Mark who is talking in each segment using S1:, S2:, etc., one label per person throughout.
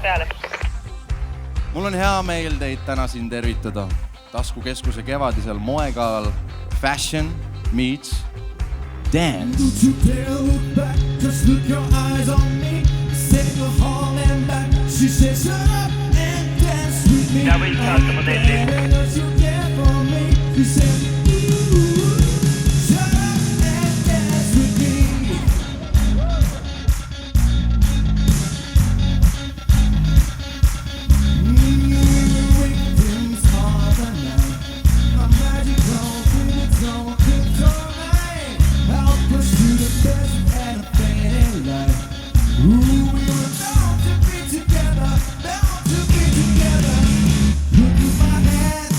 S1: peale.
S2: Mul on hea meel teid täna siin tervitada. Taskukeskuse kevadisel moegalal Fashion meets Dance.
S3: Don't you dare look back, just look your eyes on me. Send your heart and back. She said shut up and dance with me.
S1: Ja võid saata modelli.
S3: What you get from me. She said shut up and dance with me. Victims of the night. A magical feeling, help us to the best and a fading light. Ooh, we were bound to be together, bound to be together. Look at my hand,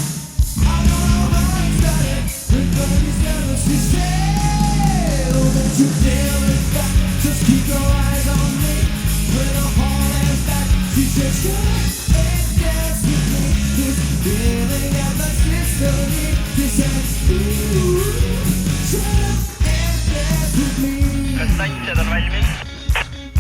S3: I don't know how I got it. When Bernie's never, she said, oh, don't you dare look back, just keep your eyes on me. Put her heart and back, she said, shut up and dance with me. This feeling at my sisterly, she said, ooh, shut up.
S1: Kas tantsijad on valmis?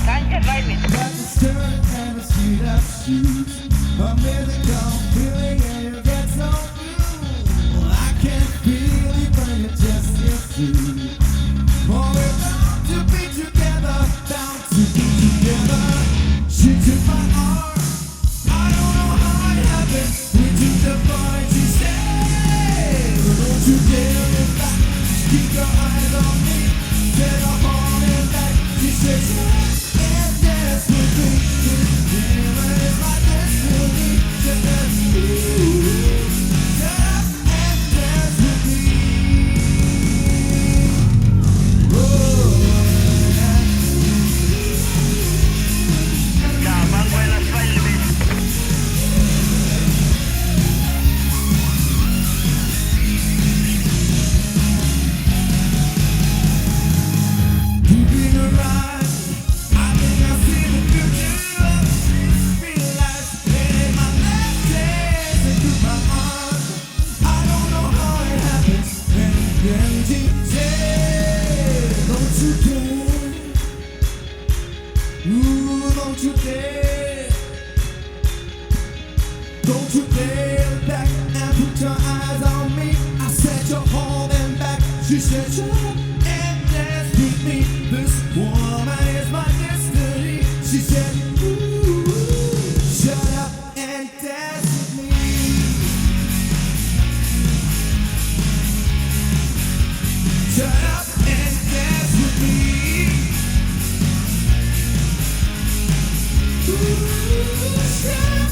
S1: Tantsijad valmis.
S3: Got the skirt and the sweet up shoes. A mythical feeling and you get so blue. I can feel it when you just get through. Oh, we're bound to be together, bound to be together. She took my arm, I don't know how it happened. We took the bar and she said, don't you dare look back, just keep your eyes on me. Get up on it back, she said, and dance with me. This feeling is my destiny. Just ooh, get up and dance with me.
S1: Ja, Manuela's valmis.
S3: Keeping her eyes, I think I see the future. She's realized it ain't my last days into my arms. I don't know how it happens. And then she said, don't you dare. Ooh, don't you dare. Don't you dare look back and put your eyes on me. I said you're holding back. She said shut up and dance with me. This woman is my destiny. She said ooh, shut up and dance with me. Shut up and dance with me. Ooh, shut up.